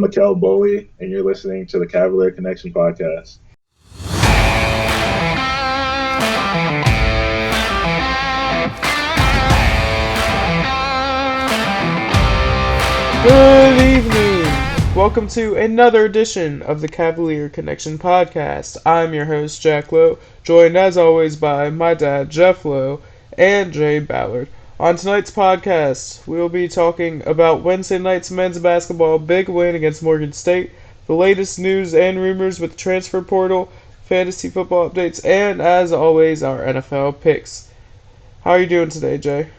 Mikel Bowie, and you're listening to the Cavalier Connection podcast. Good evening! Welcome to another edition of the Cavalier Connection podcast. I'm your host, Jack Lowe, joined as always by my dad, Jeff Lowe, and Jay Ballard. On tonight's podcast, we will be talking about Wednesday night's men's basketball big win against Morgan State, the latest news and rumors with the transfer portal, fantasy football updates, and as always, our NFL picks. How are you doing today, Jay?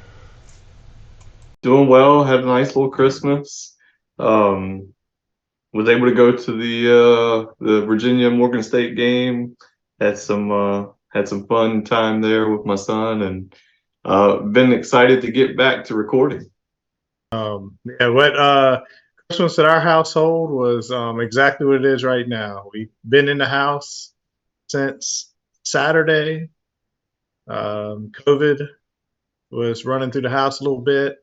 Doing well. Had a nice little Christmas. Was able to go to the Virginia Morgan State game. Had some fun time there with my son, and been excited to get back to recording. Christmas at our household was exactly what it is right now. We've been in the house since Saturday. COVID was running through the house a little bit.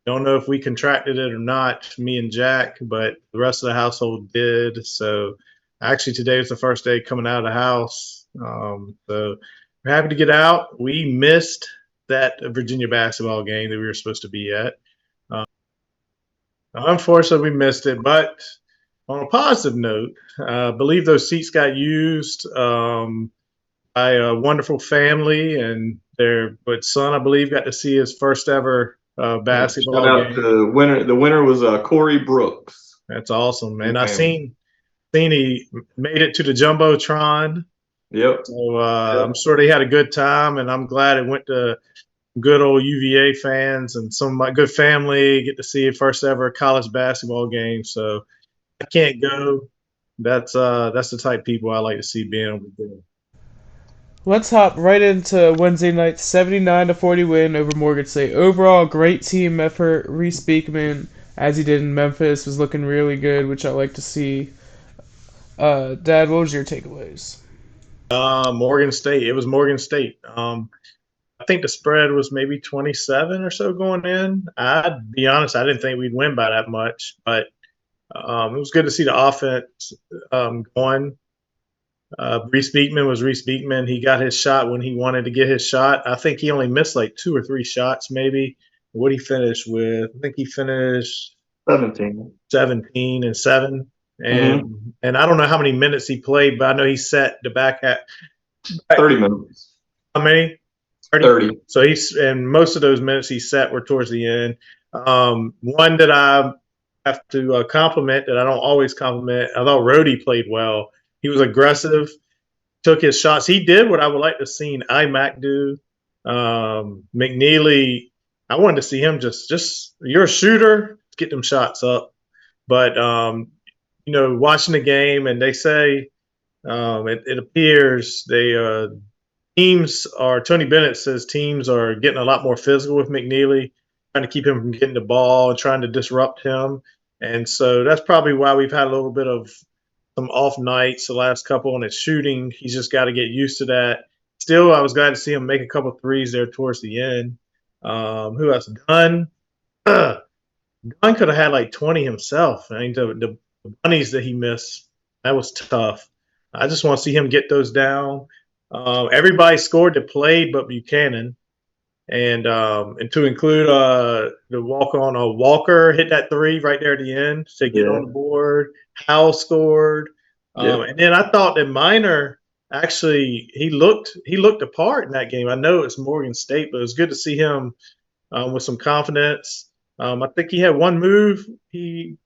Don't know if we contracted it or not, me and Jack, but the rest of the household did. So actually today was the first day coming out of the house. So we're happy to get out. We missed that Virginia basketball game that we were supposed to be at. Unfortunately, we missed it. But on a positive note, I believe those seats got used by a wonderful family, and their son, I believe, got to see his first ever basketball Shout out game. to the winner. The winner was Corey Brooks. That's awesome, man. I seen he made it to the jumbotron. Yep. So I'm sure they had a good time, and I'm glad it went to good old UVA fans and some of my good family get to see a first ever college basketball game. So I can't go. That's the type of people I like to see being able to do. Let's hop right into Wednesday night's 79-40 win over Morgan State. Overall, great team effort. Reese Beekman, as he did in Memphis, was looking really good, which I like to see. Dad, what was your takeaways? Morgan State. It was Morgan State. I think the spread was maybe 27 or so going in. I'd be honest, I didn't think we'd win by that much, but it was good to see the offense going. Reese Beekman was Reese Beekman. He got his shot when he wanted to get his shot. I think he only missed like 2 or 3 shots maybe. What did he finish with? I think he finished 17 and 7. And I don't know how many minutes he played, but I know he set the back at 30 minutes. How many? 30. So and most of those minutes he set were towards the end. One that I have to compliment that I don't always compliment, I thought Rhodey played well. He was aggressive, took his shots. He did what I would like to see IMAC do. McNeely, I wanted to see him just you're a shooter, get them shots up. But watching the game, and they say it appears teams are. Tony Bennett says teams are getting a lot more physical with McNeely, trying to keep him from getting the ball and trying to disrupt him. And so that's probably why we've had a little bit of some off nights the last couple, and it's shooting. He's just got to get used to that. Still, I was glad to see him make a couple threes there towards the end. Who else? Gunn. Gunn could have had like 20 himself. I mean, the bunnies that he missed, that was tough. I just want to see him get those down. Everybody scored that played but Buchanan. And to include the walk-on, Walker hit that 3 right there at the end to get on the board. Howell scored. And then I thought that Minor, actually, he looked apart in that game. I know it's Morgan State, but it was good to see him with some confidence. I think he had one move. He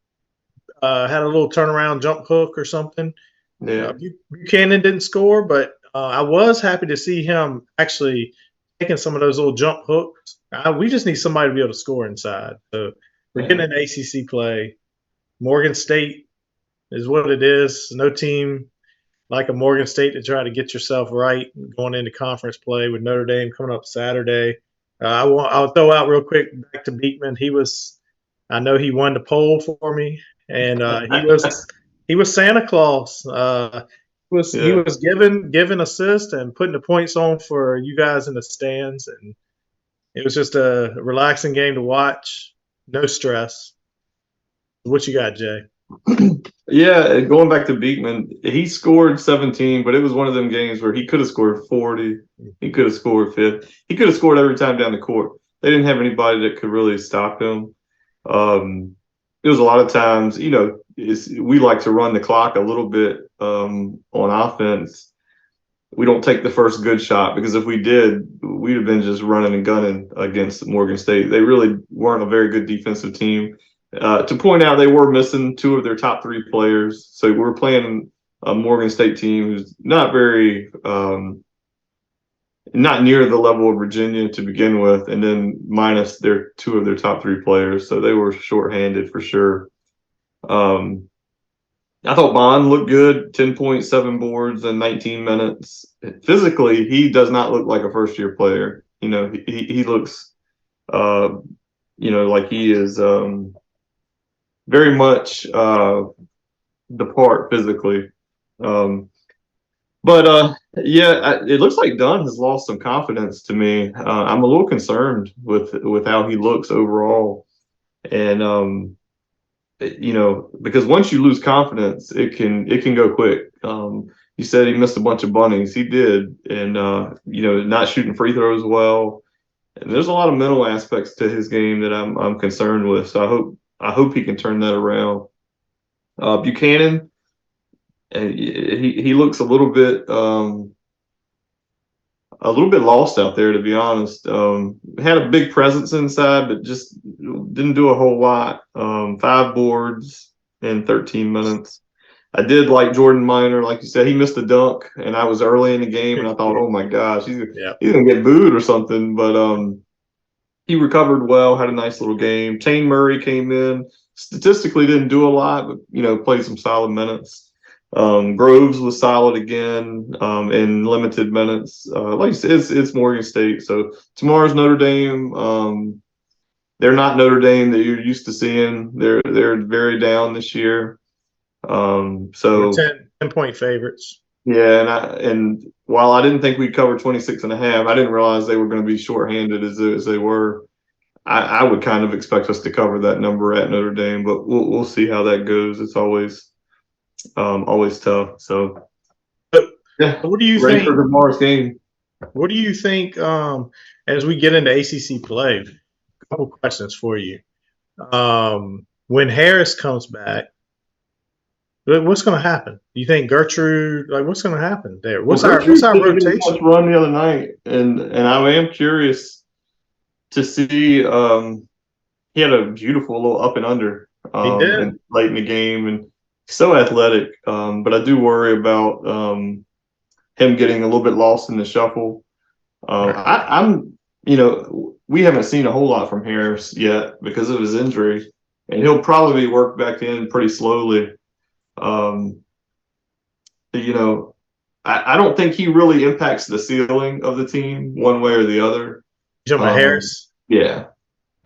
had a little turnaround jump hook or something. Yeah. Buchanan didn't score, but I was happy to see him actually taking some of those little jump hooks. We just need somebody to be able to score inside. So we're getting an ACC play. Morgan State is what it is. No team like a Morgan State to try to get yourself right going into conference play with Notre Dame coming up Saturday. I'll throw out real quick back to Beekman. I know he won the poll for me, and he was Santa Claus. He was giving assists and putting the points on for you guys in the stands, and it was just a relaxing game to watch. No stress. What you got, Jay? Yeah, going back to Beekman, he scored 17, but it was one of them games where he could have scored 40. He could have scored 50. He could have scored every time down the court. They didn't have anybody that could really stop him. It was a lot of times, we like to run the clock a little bit on offense. We don't take the first good shot because if we did, we'd have been just running and gunning against Morgan State. They really weren't a very good defensive team. To point out, they were missing two of their top three players. So we're playing a Morgan State team who's not very, not near the level of Virginia to begin with, and then minus their two of their top three players. So they were shorthanded for sure. I thought Bond looked good, 10.7 boards in 19 minutes. Physically, he does not look like a first-year player. He looks, like he is very much the part physically. It looks like Dunn has lost some confidence to me. I'm a little concerned with how he looks overall, and because once you lose confidence, it can go quick. You said he missed a bunch of bunnies. He did, and not shooting free throws well. And there's a lot of mental aspects to his game that I'm concerned with. So I hope he can turn that around. Buchanan, he looks a little bit lost out there, to be honest. Had a big presence inside, but just didn't do a whole lot. 5 boards in 13 minutes. I did like Jordan Minor, like you said. He missed a dunk, and I was early in the game, and I thought, oh my gosh, he's gonna get booed or something. But he recovered well, had a nice little game. Tane Murray came in, statistically didn't do a lot, but played some solid minutes. Groves was solid again in limited minutes. Like you said, it's Morgan State. So tomorrow's Notre Dame. They're not Notre Dame that you're used to seeing. They're very down this year. So 10-point favorites. Yeah, and while I didn't think we'd cover 26 and a half, I didn't realize they were going to be shorthanded as they were. I would kind of expect us to cover that number at Notre Dame, but we'll see how that goes. It's always tough. So, yeah. What do you Ready think for tomorrow's game? What do you think as we get into ACC play? A couple questions for you. When Harris comes back, what's going to happen? Do you think Gertrude? What's going to happen there? What's our rotation? Run the other night, and I am curious to see. He had a beautiful little up and under late in the game, and so athletic. But I do worry about him getting a little bit lost in the shuffle. We haven't seen a whole lot from Harris yet because of his injury, and he'll probably work back in pretty slowly. I don't think he really impacts the ceiling of the team one way or the other. You talking about Harris? Yeah.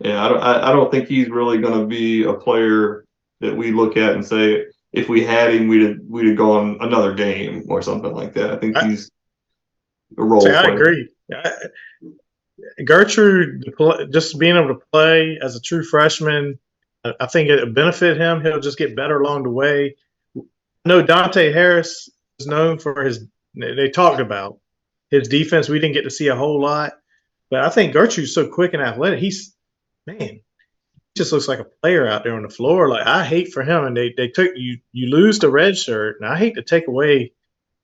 I don't think he's really going to be a player that we look at and say if we had him, we'd have gone another game or something like that. I think he's a role player. I agree. Gertrude, just being able to play as a true freshman, I think it'll benefit him. He'll just get better along the way. I know Dante Harris is known for they talked about his defense. We didn't get to see a whole lot, but I think Gertrude's so quick and athletic. He just looks like a player out there on the floor. Like, I hate for him, and they took you lose the red shirt, and I hate to take away,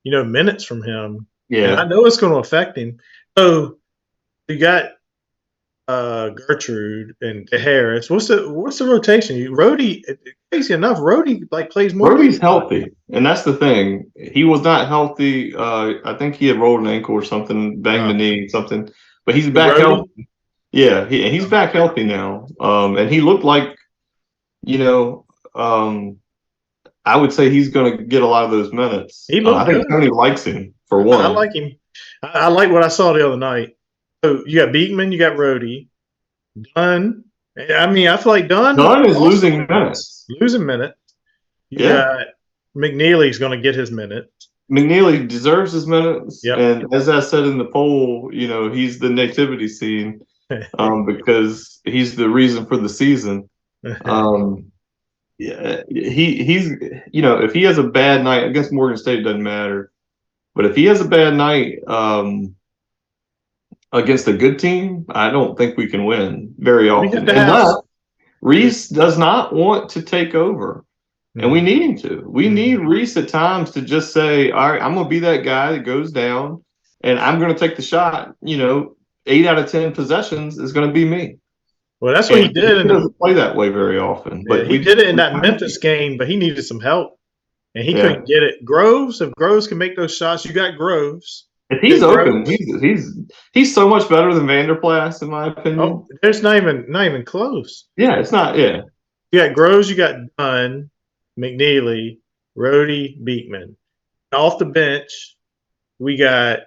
minutes from him. Yeah, and I know it's going to affect him. So you got Gertrude and Harris. What's the rotation? Rhodey, crazy enough, Rhodey plays more. Rhodey's healthy, and that's the thing. He was not healthy. I think he had rolled an ankle or something, banged the knee, something. But he's back healthy. Yeah, he's back healthy now. And he looked like, I would say he's going to get a lot of those minutes. I think Tony likes him for one. I like him. I like what I saw the other night. So you got Beekman, you got Rhodey, Dunn. I feel like Dunn is losing minutes. You got McNeely's going to get his minutes. McNeely deserves his minutes. Yep. And as I said in the poll, he's the nativity scene because he's the reason for the season. Yeah, he's if he has a bad night against Morgan State, it doesn't matter. But if he has a bad night against a good team, I don't think we can win very We have often. to have. Unless Reese does not want to take over. And we need him to. We need Reese at times to just say, all right, I'm going to be that guy that goes down and I'm going to take the shot. 8 out of 10 possessions is going to be me. Well, that's what he And did. He doesn't play that way very often. But he did it in that Memphis game, but he needed some help. And he couldn't get it. Groves, if Groves can make those shots, you got Groves. If he's open, he's so much better than Vanderplas, in my opinion. Oh, there's not even close. Yeah, it's not. Yeah, you got Groves, you got Dunn, McNeely, Rhodey, Beekman. Off the bench, we got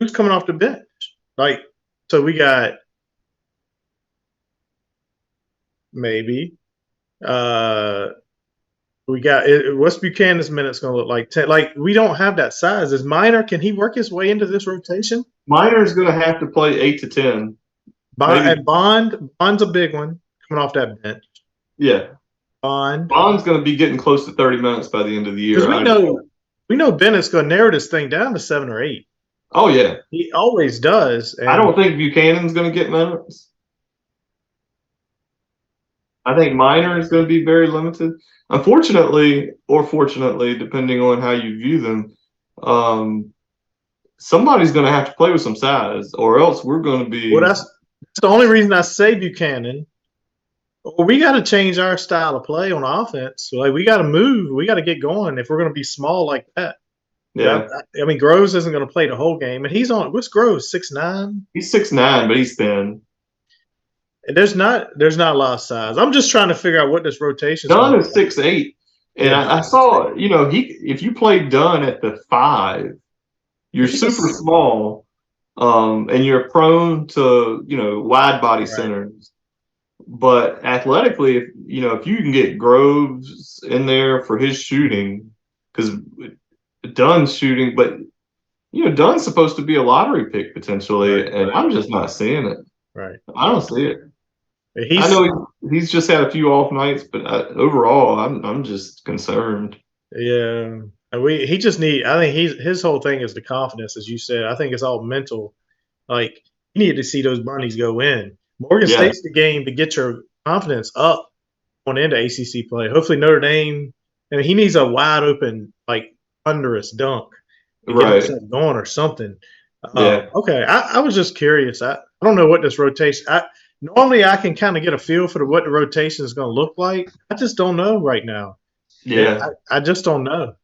who's coming off the bench? So we got maybe we got what's Buchanan's minutes going to look like? 10, we don't have that size. Is Minor? Can he work his way into this rotation? Minor's going to have to play 8 to 10. Bond's a big one coming off that bench. Yeah, Bond's going to be getting close to 30 minutes by the end of the year. We know Bennett's going to narrow this thing down to 7 or 8. Oh yeah, he always does. I don't think Buchanan's going to get minutes. I think Minor is going to be very limited. Unfortunately, or fortunately, depending on how you view them, somebody's going to have to play with some size, or else we're going to be. Well, that's the only reason I say Buchanan. We got to change our style of play on offense. We got to move. We got to get going if we're going to be small like that. Yeah. I mean, Groves isn't going to play the whole game, and he's on. What's Groves? 6'9"? He's 6'9", but he's thin. There's not a lot of size. I'm just trying to figure out what this rotation. Dunn is 6'8", and I saw if you play Dunn at the 5, you're super small, and you're prone to wide body centers. But athletically, if you can get Groves in there for his shooting, because Dunn's shooting, but Dunn's supposed to be a lottery pick potentially, and I'm just not seeing it. Right, I don't see it. I know he's just had a few off nights, but overall, I'm just concerned. Yeah, he just need. I think his whole thing is the confidence, as you said. I think it's all mental. You need to see those bunnies go in. Morgan State's the game to get your confidence up on into ACC play. Hopefully Notre Dame. I mean, he needs a wide open thunderous dunk to get himself going or something. Okay, I was just curious. I don't know what this rotation. Normally, I can kind of get a feel for what the rotation is going to look like. I just don't know right now. Yeah. I just don't know.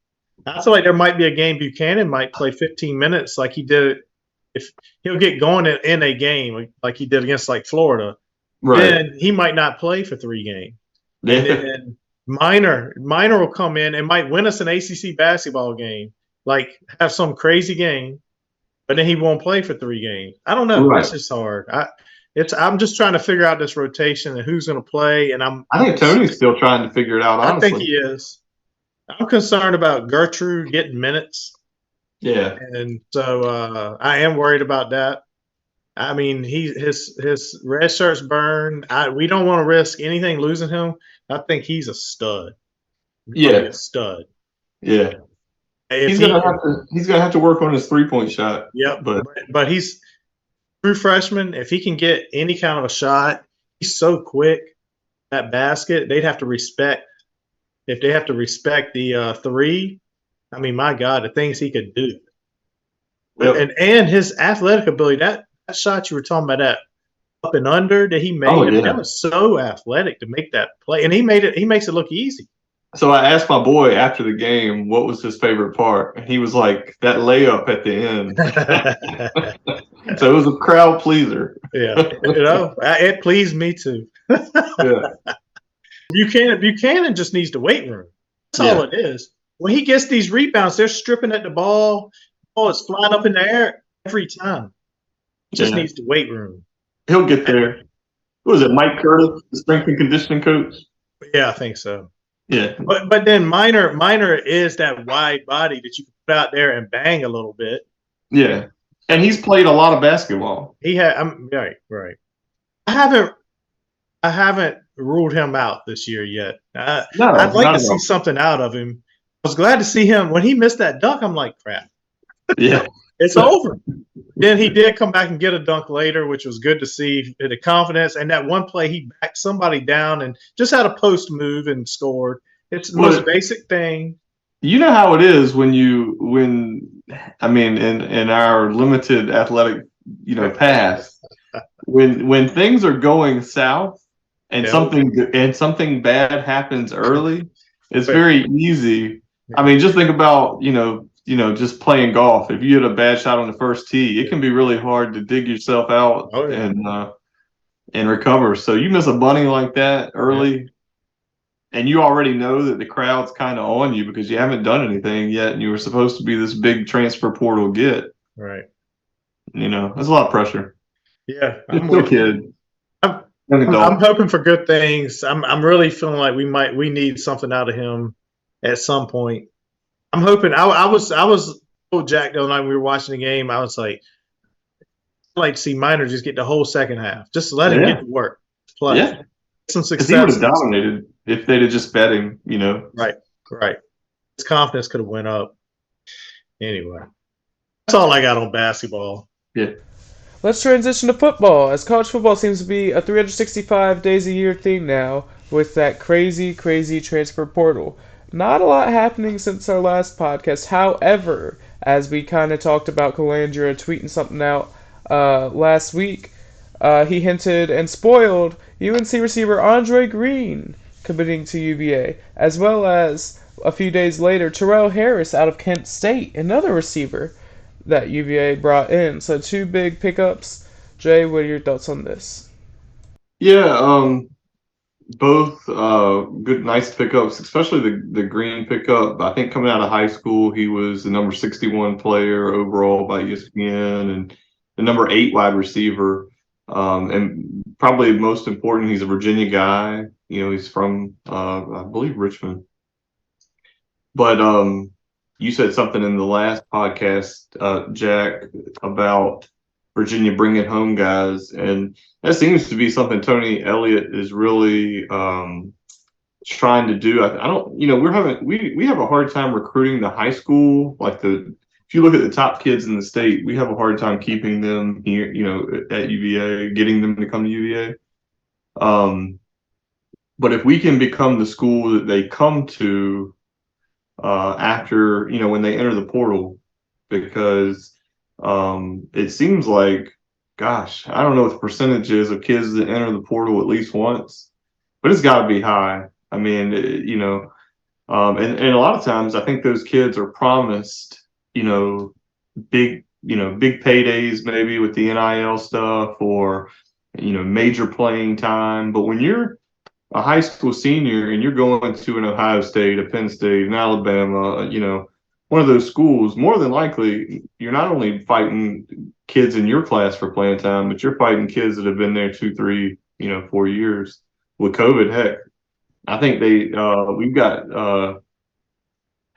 I feel like there might be a game Buchanan might play 15 minutes like he did. If he'll get going in a game like he did against Florida, then he might not play for 3 games. Yeah. And then Minor will come in and might win us an ACC basketball game, have some crazy game, but then he won't play for 3 games. I don't know. It's just hard. I'm just trying to figure out this rotation and who's going to play. And I think Tony's still trying to figure it out. Honestly. I think he is. I'm concerned about Gertrude getting minutes. Yeah, and so I am worried about that. I mean, his red shirt's burned. We don't want to risk anything losing him. I think he's a stud. A stud. Yeah. He's gonna have to work on his 3-point shot. Yep, but he's true freshman. If he can get any kind of a shot, he's so quick. That basket, they'd have to respect. If they have to respect the 3, I mean, my God, the things he could do. Yep. And his athletic ability, that shot you were talking about, that up and under that he made, that was so athletic to make that play. And he makes it look easy. So I asked my boy after the game what was his favorite part. And he was like, that layup at the end. So it was a crowd pleaser. Yeah. It pleased me too. Yeah. Buchanan just needs the weight room. That's all it is. When he gets these rebounds, they're stripping at the ball. The ball is flying up in the air every time. He just needs the weight room. He'll get there. Who was it, Mike Curtis, the strength and conditioning coach? Yeah, I think so. Yeah. But then Minor is that wide body that you can put out there and bang a little bit. Yeah. And he's played a lot of basketball. He had right. I haven't I haven't ruled him out this year yet. No, I'd like not to at see all. something out of him. I was glad to see him when he missed that dunk. I'm like, crap, Yeah. it's over. Then he did come back and get a dunk later, which was good to see the confidence. And that one play, he backed somebody down and just had a post move and scored. It's the most basic thing. You know how it is I mean, in our limited athletic, past, when things are going south and something bad happens early, it's very easy. I mean, just think about, just playing golf. If you hit a bad shot on the first tee, it can be really hard to dig yourself out and recover. So you miss a bunny like that early, and you already know that the crowd's kind of on you because you haven't done anything yet, and you were supposed to be this big transfer portal get. Right. There's a lot of pressure. Yeah, I'm still a kid. I'm hoping for good things. I'm really feeling like we need something out of him at some point. I'm hoping. I was told Jack the other night when we were watching the game. I was like, I'd like to see Minor just get the whole second half. Just let him get to work, play, get some success. Because he would have dominated if they'd have just bet him. Right. His confidence could have went up. Anyway, that's all I got on basketball. Yeah. Let's transition to football, as college football seems to be a 365 days a year thing now, with that crazy, crazy transfer portal. Not a lot happening since our last podcast. However, as we kind of talked about Calandra tweeting something out last week, he hinted and spoiled UNC receiver Andre Green committing to UVA, as well as a few days later Terrell Harris out of Kent State, another receiver that UVA brought in. So 2 big pickups. Jay, what are your thoughts on this? Yeah, both good, nice pickups, especially the Green pickup. I think coming out of high school, he was the number 61 player overall by ESPN and the number 8 wide receiver. And probably most important, he's a Virginia guy. He's from, I believe, Richmond. But you said something in the last podcast, Jack, about Virginia bringing home guys, and that seems to be something Tony Elliott is really trying to do. I don't, we have a hard time recruiting the high school. If you look at the top kids in the state, we have a hard time keeping them here, at UVA, getting them to come to UVA. But if we can become the school that they come to after, when they enter the portal, because it seems like, gosh, I don't know what the percentage is of kids that enter the portal at least once, but it's got to be high. I mean, and a lot of times I think those kids are promised, big paydays maybe with the NIL stuff or, major playing time. But when you're a high school senior and you're going to an Ohio State, a Penn State, an Alabama, one of those schools, more than likely, you're not only fighting kids in your class for playing time, but you're fighting kids that have been there 2, 3, 4 years. With COVID, heck, I think we've got,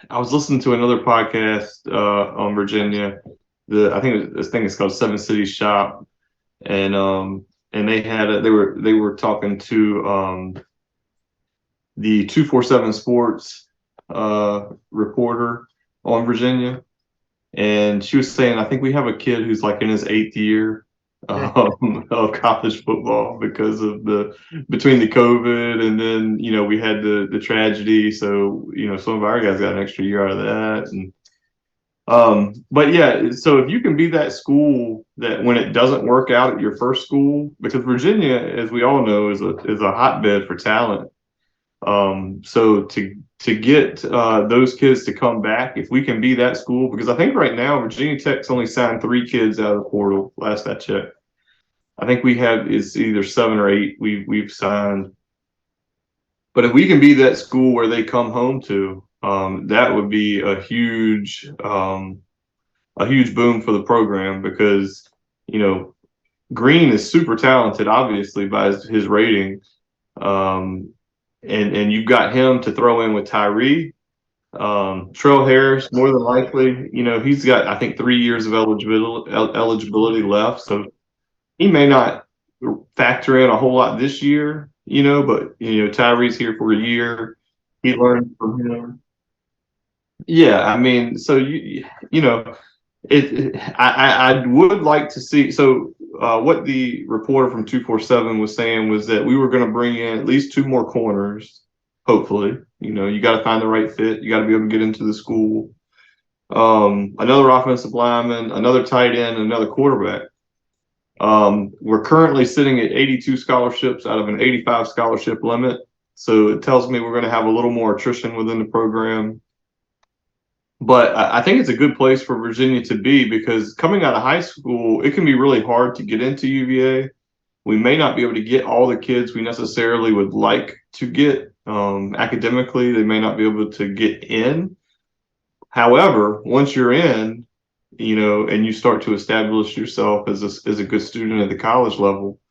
I was listening to another podcast on Virginia. I think this thing is called Seven Cities Shop. And they were talking to the 247 Sports reporter on Virginia, and she was saying, I think we have a kid who's like in his 8th year of college football because of between the COVID and then we had the tragedy, so some of our guys got an extra year out of that. And but yeah, so if you can be that school that when it doesn't work out at your first school, because Virginia, as we all know, is a hotbed for talent. So to get those kids to come back, if we can be that school, because I think right now Virginia Tech's only signed 3 kids out of the portal. Last I checked, I think it's either 7 or 8 we've signed. But if we can be that school where they come home to, that would be a huge boom for the program, because Green is super talented, obviously by his rating, and you've got him to throw in with Tyree, Terrell Harris. More than likely, he's got, I think, 3 years of eligibility left, so he may not factor in a whole lot this year. but Tyree's here for a year. He learned from him. Yeah, I mean, so I would like to see. So what the reporter from 247 was saying was that we were going to bring in at least 2 more corners. Hopefully, you got to find the right fit. You got to be able to get into the school. Another offensive lineman, another tight end, another quarterback. We're currently sitting at 82 scholarships out of an 85 scholarship limit. So it tells me we're going to have a little more attrition within the program. But I think it's a good place for Virginia to be because coming out of high school, it can be really hard to get into UVA. We may not be able to get all the kids we necessarily would like to get academically. They may not be able to get in. However, once you're in, and you start to establish yourself as a good student at the college level,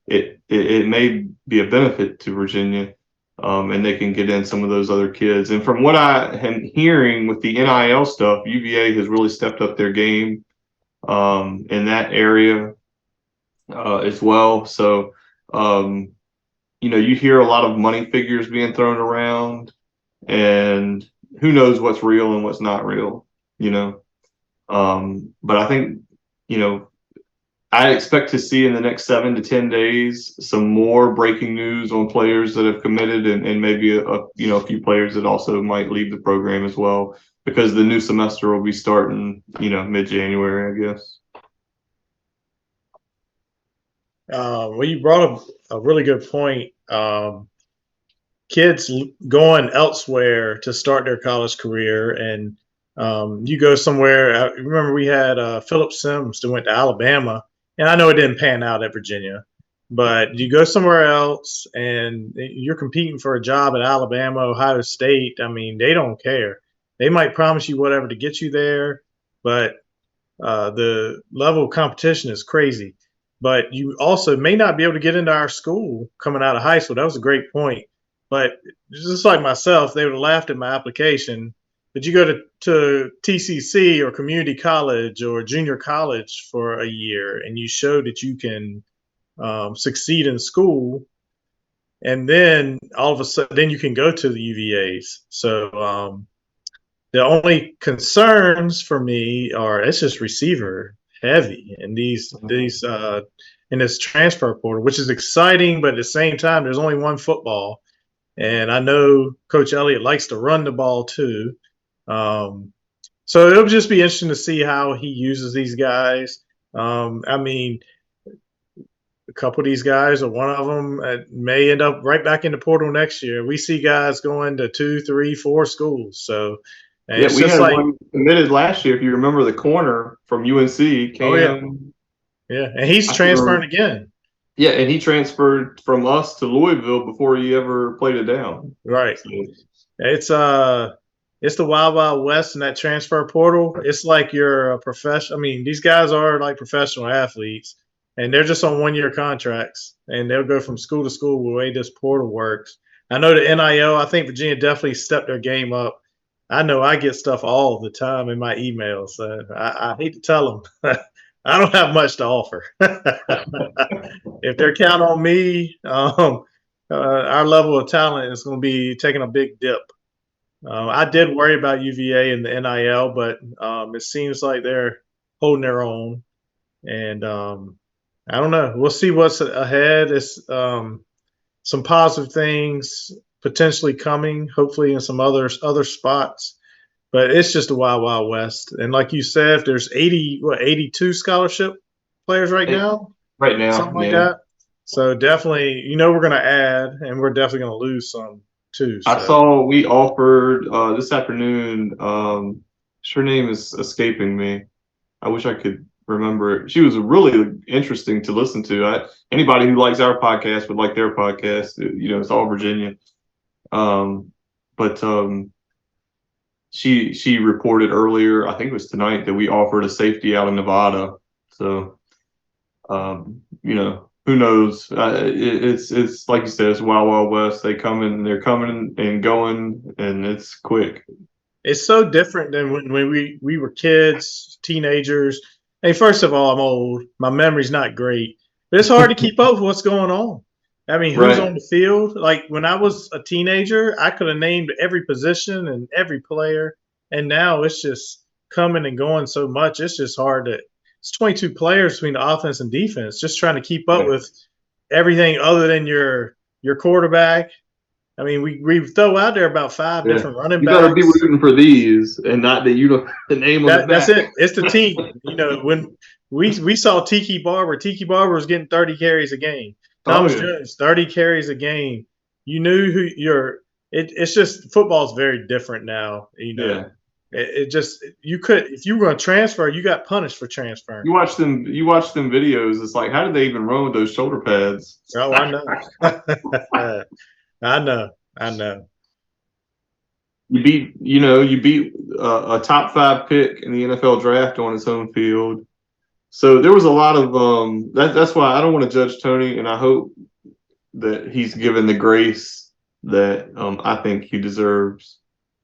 it may be a benefit to Virginia. And they can get in some of those other kids. And from what I am hearing with the NIL stuff, UVA has really stepped up their game in that area as well. So, you hear a lot of money figures being thrown around, and who knows what's real and what's not real, But I think, I expect to see in the next 7 to 10 days some more breaking news on players that have committed, and maybe a few players that also might leave the program as well, because the new semester will be starting mid-January, I guess. Well, you brought up a really good point. Kids going elsewhere to start their college career, and you go somewhere. I remember we had Philip Sims that went to Alabama, and I know it didn't pan out at Virginia, but you go somewhere else and you're competing for a job at Alabama, Ohio State. I mean, they don't care. They might promise you whatever to get you there, but the level of competition is crazy. But you also may not be able to get into our school coming out of high school. That was a great point. But just like myself, they would have laughed at my application. But you go to TCC or community college or junior college for a year and you show that you can succeed in school, and then all of a sudden, then you can go to the UVAs. So the only concerns for me are it's just receiver heavy in these in this transfer portal, which is exciting, but at the same time, there's only one football. And I know Coach Elliot likes to run the ball too. So it'll just be interesting to see how he uses these guys. I mean, a couple of these guys, or one of them, may end up right back in the portal next year. We see guys going to 2, 3, 4 schools. So yeah, it's we just had like one committed last year. If you remember the corner from UNC, Cam. oh yeah, and he's transferring again. Yeah, and he transferred from us to Louisville before he ever played it down. Right. So, It's the wild, wild west in that transfer portal. It's like you're a professional. I mean, these guys are like professional athletes, and they're just on 1-year contracts, and they'll go from school to school the way this portal works. I know the NIL. I think Virginia definitely stepped their game up. I know I get stuff all the time in my emails. So I hate to tell them, I don't have much to offer. If they're counting on me, our level of talent is going to be taking a big dip. I did worry about UVA and the NIL, but it seems like they're holding their own. And I don't know. We'll see what's ahead. It's some positive things potentially coming, hopefully in some other spots. But it's just a wild, wild west. And like you said, if there's 82 scholarship players right now, something like that. So definitely, we're going to add, and we're definitely going to lose some too. So. I saw we offered this afternoon. Her name is escaping me. I wish I could remember it. She was really interesting to listen to. Anybody who likes our podcast would like their podcast. It's all Virginia. But she reported earlier, I think it was tonight, that we offered a safety out of Nevada. So, who knows? It's like you said, it's Wild Wild West. They're coming and going, and it's quick. It's so different than when we were kids, teenagers. Hey, first of all, I'm old. My memory's not great, but it's hard to keep up with what's going on. I mean, who's Right. on the field? Like when I was a teenager, I could have named every position and every player, and now it's just coming and going so much. It's just hard to. It's 22 players between the offense and defense, just trying to keep up Yeah. with everything other than your quarterback. I mean, we throw out there about 5 Yeah. different running You better be backs. rooting for these and not that you don't the name on the That's back. it. It's the team. You know, when we saw Tiki Barber was getting 30 carries a game. Oh Thomas yeah. Jones, 30 carries a game. You knew who you're. It's just football's very different now. You know, Yeah. it just you could if you were going to transfer, you got punished for transferring. You watch them videos, it's like, how did they even run with those shoulder pads? Oh, I know. I know. I know. You beat a top 5 pick in the NFL draft on his home field. So there was a lot of that's why I don't want to judge Tony, and I hope that he's given the grace that I think he deserves.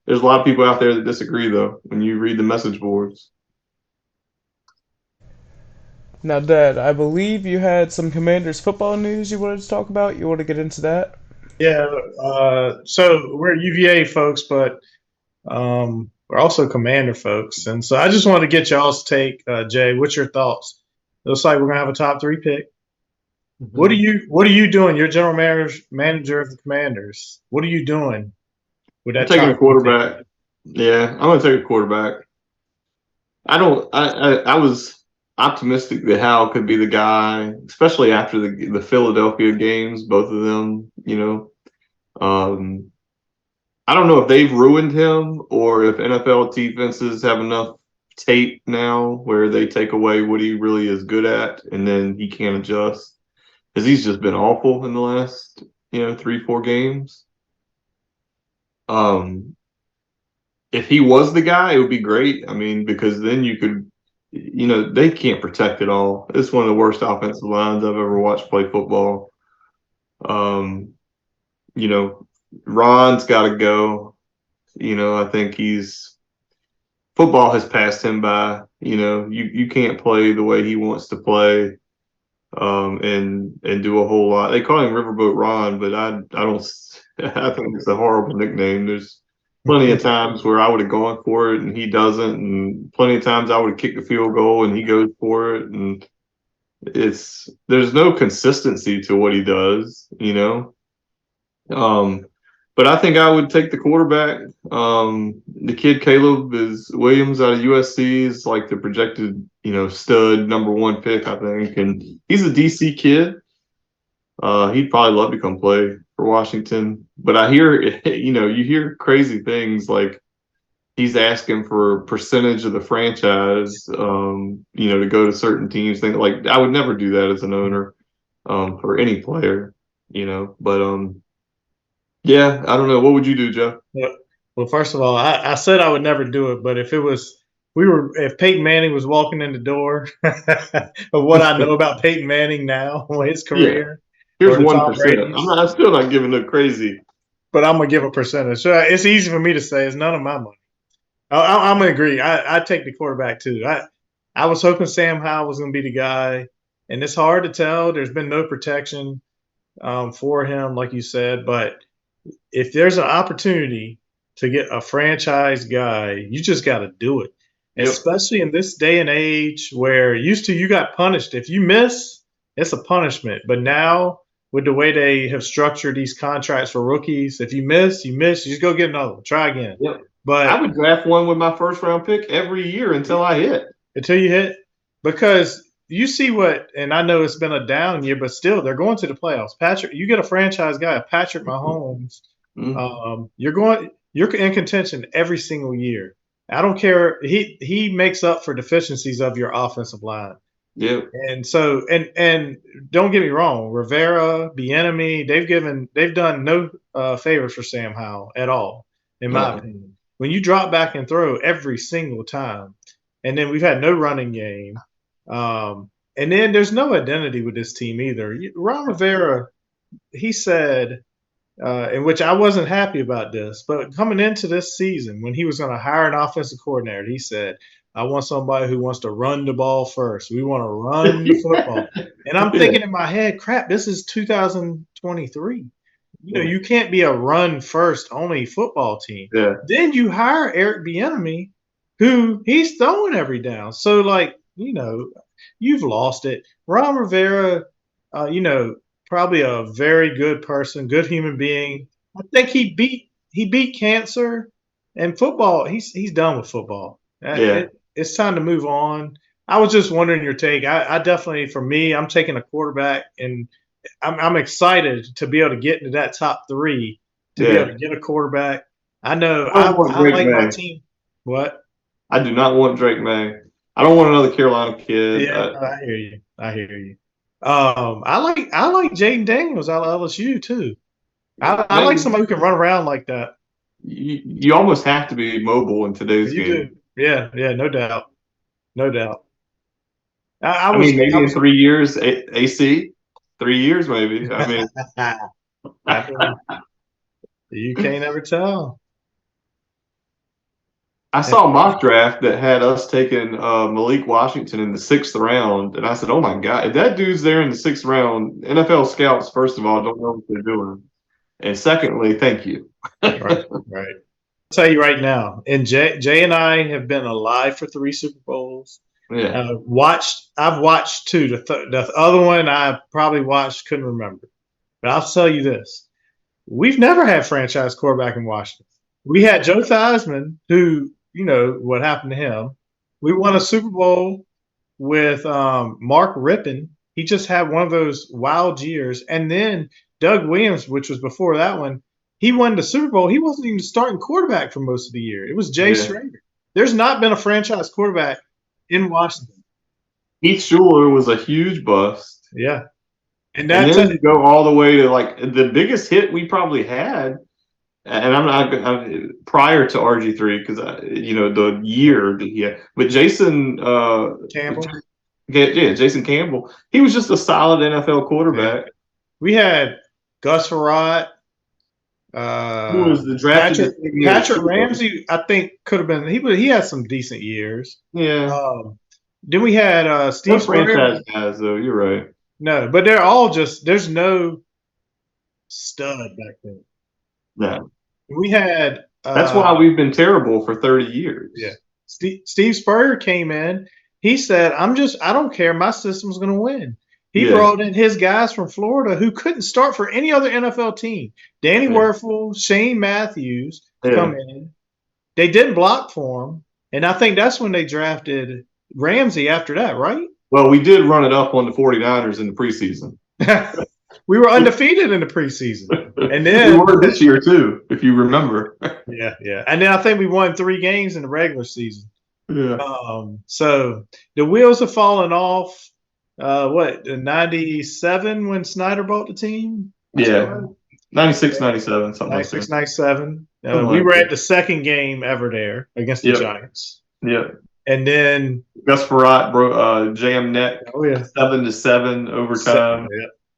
There's a lot of people out there that disagree, though, when you read the message boards. Now, Dad, I believe you had some Commanders football news you wanted to talk about. You want to get into that? Yeah. So we're UVA folks, but we're also Commander folks, and so I just wanted to get y'all's take. Jay, what's your thoughts? It looks like we're gonna have a top 3 pick. What are you doing? You're general manager of the Commanders. What are you doing with I'm that taking a top 3 pick? quarterback. Yeah, I'm gonna take a quarterback. I don't. I was optimistic that Hal could be the guy, especially after the Philadelphia games, both of them. I don't know if they've ruined him or if NFL defenses have enough tape now where they take away what he really is good at and then he can't adjust because he's just been awful in the last 3-4 games. Um, if he was the guy, it would be great. I mean, because then you could, they can't protect it all. It's one of the worst offensive lines I've ever watched play football. Um, you know, Ron's got to go. I think football has passed him by. You can't play the way he wants to play, and do a whole lot. They call him Riverboat Ron, but I don't. I think it's a horrible nickname. There's plenty of times where I would have gone for it and he doesn't, and plenty of times I would have kicked the field goal and he goes for it, and there's no consistency to what he does. Um, but I think I would take the quarterback. The kid Caleb is Williams out of USC is like the projected, stud number 1 pick, I think, and he's a DC kid. He'd probably love to come play for Washington. But I hear, you hear crazy things like he's asking for a percentage of the franchise, to go to certain teams. Things like I would never do that as an owner, for any player, But yeah, I don't know. What would you do, Jeff? Well, first of all, I said I would never do it, but if Peyton Manning was walking in the door of what I know about Peyton Manning now, his Yeah, career, here's or the Tom 1%. Brady's, I'm still not giving no crazy. but I'm gonna give a percentage. So it's easy for me to say it's none of my money. I'm gonna agree. I take the quarterback too. I was hoping Sam Howell was gonna be the guy, and it's hard to tell. There's been no protection for him, like you said, but if there's an opportunity to get a franchise guy, you just got to do it. Yep. Especially in this day and age where used to you got punished. If you miss, it's a punishment. But now with the way they have structured these contracts for rookies, if you miss, you miss. You just go get another one. Try again. Yep. But I would draft one with my first round pick every year until I hit. Until you hit, because you see what, and I know it's been a down year, but still they're going to the playoffs. Patrick, you get a franchise guy, Patrick Mahomes. You're in contention every single year. I don't care. He makes up for deficiencies of your offensive line. Yeah. And so and don't get me wrong, Rivera, Bieniemy, they've done no favors for Sam Howell at all, in my opinion. When you drop back and throw every single time, and then we've had no running game, and then there's no identity with this team either. Ron Rivera, he said, in which I wasn't happy about this, but coming into this season, when he was going to hire an offensive coordinator, he said, I want somebody who wants to run the ball first. We want to run the football. And I'm thinking in my head, crap, this is 2023. You can't be a run first only football team. Yeah. Then you hire Eric Bieniemy, who he's throwing every down. So you've lost it. Ron Rivera, probably a very good person, good human being. I think he beat cancer and football. He's done with football. It's time to move on. I was just wondering your take. I definitely, for me, I'm taking a quarterback, and I'm excited to be able to get into that top 3 to be able to get a quarterback. I know I like my team. What? I do not want Drake May. I don't want another Carolina kid. Yeah, I hear you. I like Jaden Daniels out of LSU too. I like somebody who can run around like that. You almost have to be mobile in today's game. Do. Yeah, no doubt. I mean, maybe in 3 years, AC. 3 years, maybe. I mean, you can't ever tell. I saw a mock draft that had us taking Malik Washington in the 6th round, and I said, "Oh my God, if that dude's there in the 6th round, NFL scouts, first of all, don't know what they're doing, and secondly, thank you." Right. I'll tell you right now, and Jay and I have been alive for 3 Super Bowls. Yeah. I've watched 2. The other one I probably watched, couldn't remember. But I'll tell you this: we've never had franchise quarterback in Washington. We had Joe Theismann, who what happened to him. We won a Super Bowl with Mark Rippon. He just had one of those wild years, and then Doug Williams, which was before that one. He won the Super Bowl. He wasn't even starting quarterback for most of the year. It was Jay Schrader. There's not been a franchise quarterback in Washington. Heath Schuler was a huge bust. Yeah. And then you go all the way to the biggest hit we probably had, and I'm prior to RG3 because the year that he had, but Jason Campbell. Yeah, Jason Campbell. He was just a solid NFL quarterback. Yeah. We had Gus Farratt. Who was the draft? Patrick Ramsey, I think, could have been. He had some decent years. Yeah. Then we had Steve franchise guys, though. You're right. No, but they're all there's no stud back then. No. We had. That's why we've been terrible for 30 years. Yeah. Steve Spurrier came in. He said, I don't care. My system's going to win. He brought in his guys from Florida who couldn't start for any other NFL team. Danny Werfel, Shane Matthews come in. They didn't block for him. And I think that's when they drafted Ramsey after that, right? Well, we did run it up on the 49ers in the preseason. We were undefeated in the preseason. And then we were this year too, if you remember. Yeah. And then I think we won 3 games in the regular season. Yeah. So the wheels have fallen off. 97 when Snyder bought the team? Yeah. 96, 97, something 96, like that. 97. We were at the second game ever there against the Giants. Yeah. And then Gus Farratt jammed neck. 7-7 overtime.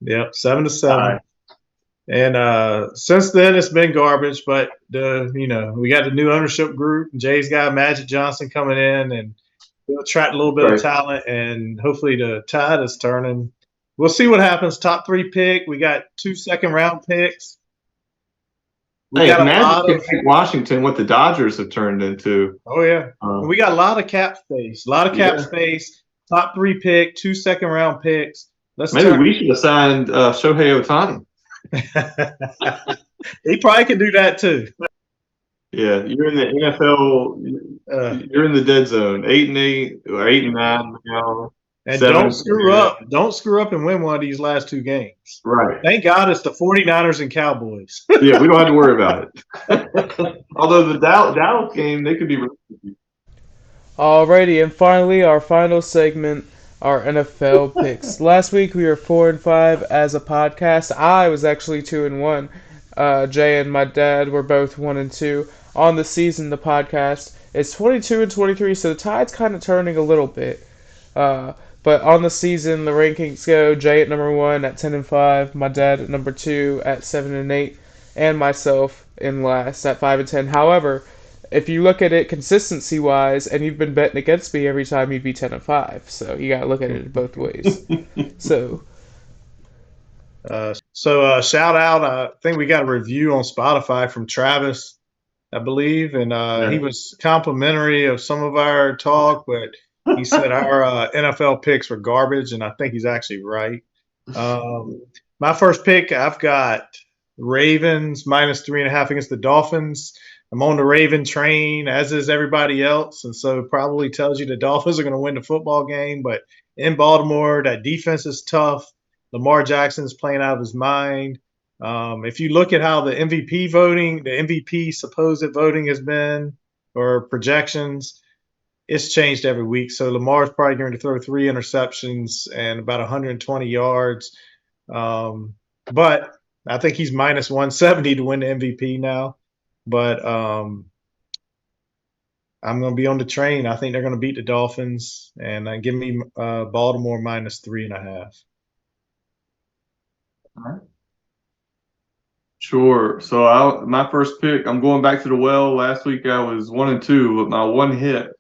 7-7. Right. And since then it's been garbage. But we got the new ownership group. Jay's got Magic Johnson coming in, and we'll attract a little bit of talent, and hopefully the tide is turning. We'll see what happens. Top 3 pick. We got 2 second-round picks. Magic can make Washington what the Dodgers have turned into. Oh, yeah. We got a lot of cap space. Space. Top 3 pick, 2 second-round picks. Maybe we should have signed Shohei Ohtani. He probably can do that too. Yeah, you're in the NFL. You're in the dead zone. 8-8 or 8-9 now. And don't screw up. Don't screw up and win one of these last 2 games. Right. Thank God it's the 49ers and Cowboys. Yeah, we don't have to worry about it. Although the Dallas game, they could be. Alrighty, and finally, our final segment, our NFL picks. Last week we were 4-5 as a podcast. I was actually 2-1. Jay and my dad were both 1-2 on the season. The podcast is 22-23, so the tide's kind of turning a little bit. But on the season, the rankings go: Jay at number 1 at 10-5, my dad at number 2 at 7-8, and myself in last at 5-10. However, if you look at it consistency wise, and you've been betting against me every time, you'd be 10-5. So you got to look at it both ways. So shout out. I think we got a review on Spotify from Travis, I believe, and he was complimentary of some of our talk, but he said our NFL picks were garbage, and I think he's actually right. My first pick, I've got Ravens -3.5 against the Dolphins. I'm on the Raven train, as is everybody else, and so it probably tells you the Dolphins are going to win the football game. But in Baltimore, that defense is tough. Lamar Jackson's playing out of his mind. If you look at how the MVP voting, the MVP supposed voting has been, or projections, it's changed every week. So Lamar's probably going to throw 3 interceptions and about 120 yards. But I think he's -170 to win the MVP now. But I'm going to be on the train. I think they're going to beat the Dolphins, and give me Baltimore -3.5. All right. Sure. So my first pick, I'm going back to the well. Last week I was 1-2, but my one hit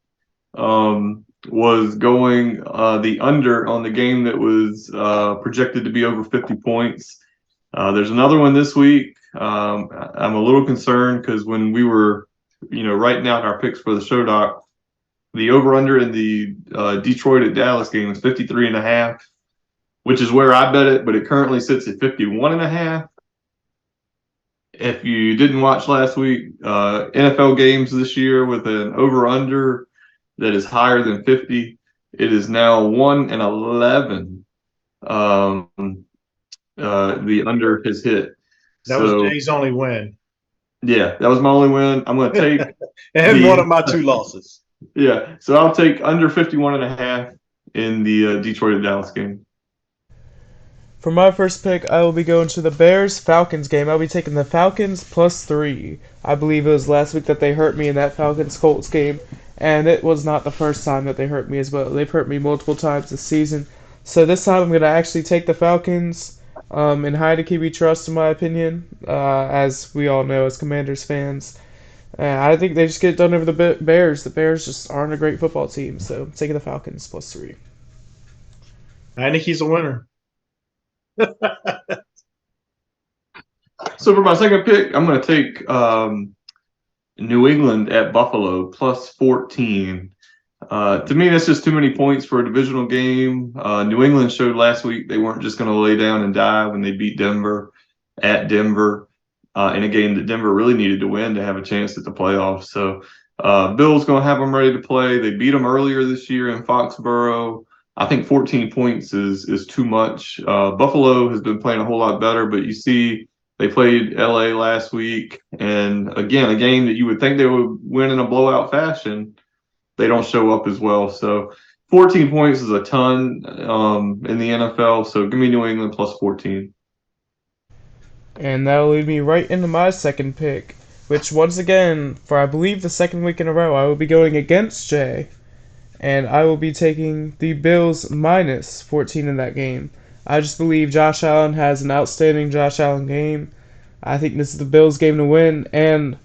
was going the under on the game that was projected to be over 50 points. There's another one this week. I'm a little concerned because when we were, writing out our picks for the show doc, the over-under in the Detroit at Dallas game is 53.5, which is where I bet it, but it currently sits at 51.5. If you didn't watch last week, NFL games this year with an over-under that is higher than 50, it is now 1-11. The under has hit. That was Jay's only win. Yeah, that was my only win. I'm going to take and one of my 2 losses. Yeah, so I'll take under 51.5 in the Detroit and Dallas game. for my first pick, I will be going to the Bears-Falcons game. I'll be taking the Falcons +3. I believe it was last week that they hurt me in that Falcons-Colts game, and it was not the first time that they hurt me as well. They've hurt me multiple times this season. So this time I'm going to actually take the Falcons in high to QB trust, in my opinion, as we all know as Commanders fans. I think they just get done over the Bears. The Bears just aren't a great football team, so I'm taking the Falcons +3. I think he's a winner. So for my second pick, I'm going to take New England at Buffalo +14. To me, that's just too many points for a divisional game. New England showed last week they weren't just going to lay down and die when they beat Denver at Denver in a game that Denver really needed to win to have a chance at the playoffs. So Bill's going to have them ready to play. They beat them earlier this year in Foxborough. I think 14 points is too much. Buffalo has been playing a whole lot better, but you see they played LA last week, and again, a game that you would think they would win in a blowout fashion, they don't show up as well. So 14 points is a ton in the NFL, so give me New England +14. And that'll lead me right into my second pick, which once again, for I believe the second week in a row, I will be going against Jay. And I will be taking the Bills -14 in that game. I just believe Josh Allen has an outstanding Josh Allen game. I think this is the Bills' game to win, and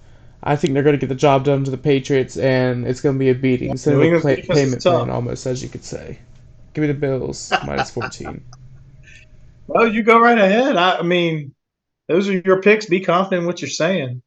I think they're going to get the job done to the Patriots, and it's going to be a beating. It's a payment plan, almost, as you could say. Give me the Bills -14. Well, you go right ahead. I mean, those are your picks. Be confident in what you're saying.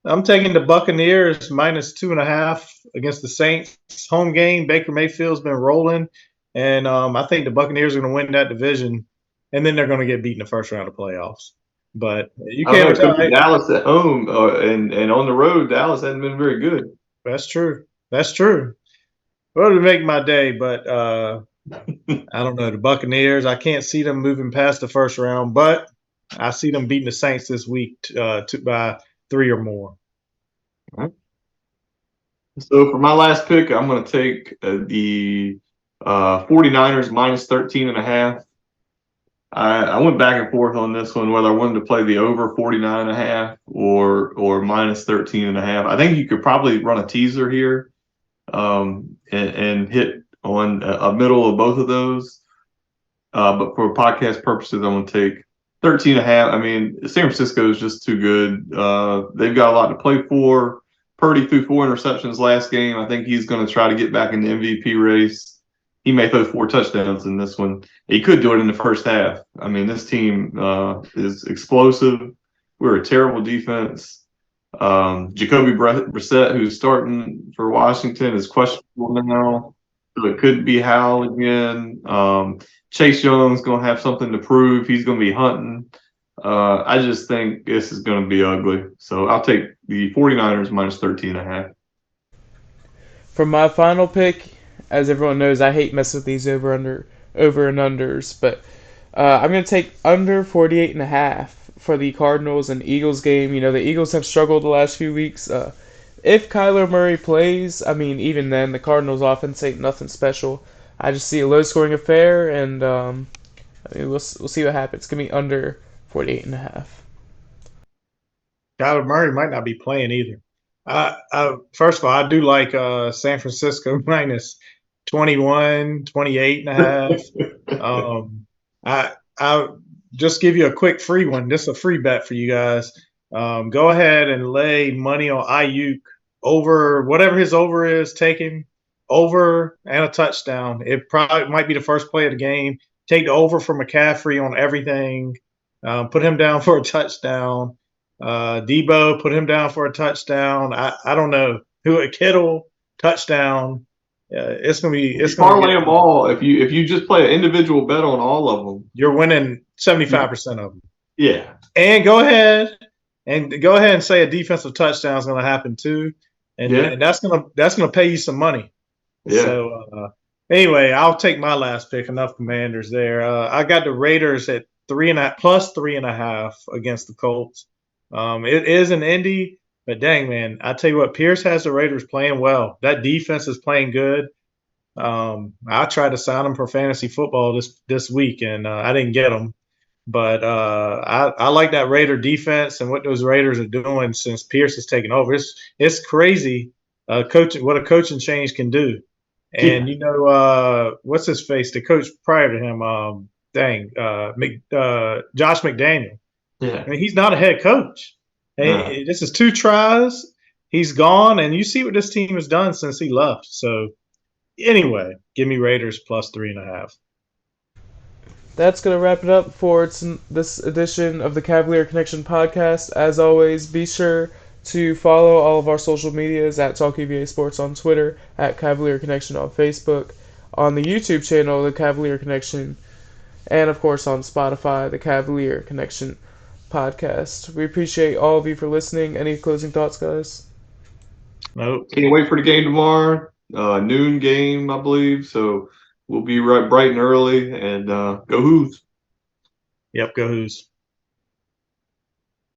I'm taking the Buccaneers -2.5 against the Saints. Home game. Baker Mayfield's been rolling, and I think the Buccaneers are going to win that division, and then they're going to get beat in the first round of playoffs. But you can't tell me Dallas at home and on the road. Dallas hasn't been very good. That's true. Well, to make my day, but I don't know the Buccaneers. I can't see them moving past the first round, but I see them beating the Saints this week by 3 or more. All right. So for my last pick, I'm going to take the 49ers -13.5. I went back and forth on this one, whether I wanted to play the over 49.5 or -13.5. I think you could probably run a teaser here and hit on a middle of both of those. But for podcast purposes, I'm going to take 13.5. I mean, San Francisco is just too good. They've got a lot to play for. Purdy threw 4 interceptions last game. I think he's going to try to get back in the MVP race. He may throw 4 touchdowns in this one. He could do it in the first half. I mean, this team is explosive. We're a terrible defense. Jacoby Brissett, who's starting for Washington, is questionable now. So it could be Howell again. Chase Young's going to have something to prove. He's going to be hunting. I just think this is going to be ugly. So I'll take the 49ers minus 13.5. For my final pick, as everyone knows, I hate messing with these over and unders, but I'm going to take under 48.5 for the Cardinals and Eagles game. You know, the Eagles have struggled the last few weeks. If Kyler Murray plays, I mean, even then, the Cardinals' offense ain't nothing special. I just see a low-scoring affair, and I mean, we'll see what happens. It's going to be under 48.5. Kyler Murray might not be playing either. First of all, I do like San Francisco minus 21, 28.5. I'll just give you a quick free one. This is a free bet for you guys. Go ahead and lay money on Ayuk over whatever his over is, taking over and a touchdown. It probably might be the first play of the game. Take the over for McCaffrey on everything. Put him down for a touchdown. Debo, put him down for a touchdown. I don't know who. Kittle touchdown. It's gonna be. It's gonna parlay them all. If you just play an individual bet on all of them, you're winning 75% of them. Yeah. And go ahead and say a defensive touchdown is going to happen too, and that's gonna pay you some money. Yeah. So anyway, I'll take my last pick. Enough Commanders there. I got the Raiders at 3.5+ against the Colts. It is an Indy, but dang man, I tell you what, Pierce has the Raiders playing well. That defense is playing good. I tried to sign them for fantasy football this week, and I didn't get them. But I like that Raider defense and what those Raiders are doing since Pierce has taken over. It's crazy, what a coaching change can do. And you know what's his face? The coach prior to him, Josh McDaniel. Yeah. I mean, he's not a head coach. Hey, this is 2 tries. He's gone, and you see what this team has done since he left. So anyway, give me Raiders plus 3.5. That's going to wrap it up for this edition of the Cavalier Connection podcast. As always, be sure to follow all of our social medias at TalkEVA Sports on Twitter, at Cavalier Connection on Facebook, on the YouTube channel, The Cavalier Connection, and of course on Spotify, The Cavalier Connection podcast. We appreciate all of you for listening. Any closing thoughts, guys? Nope. Can't wait for the game tomorrow. Noon game, I believe. So we'll be right bright and early, and go Hoos. Yep, go Hoos.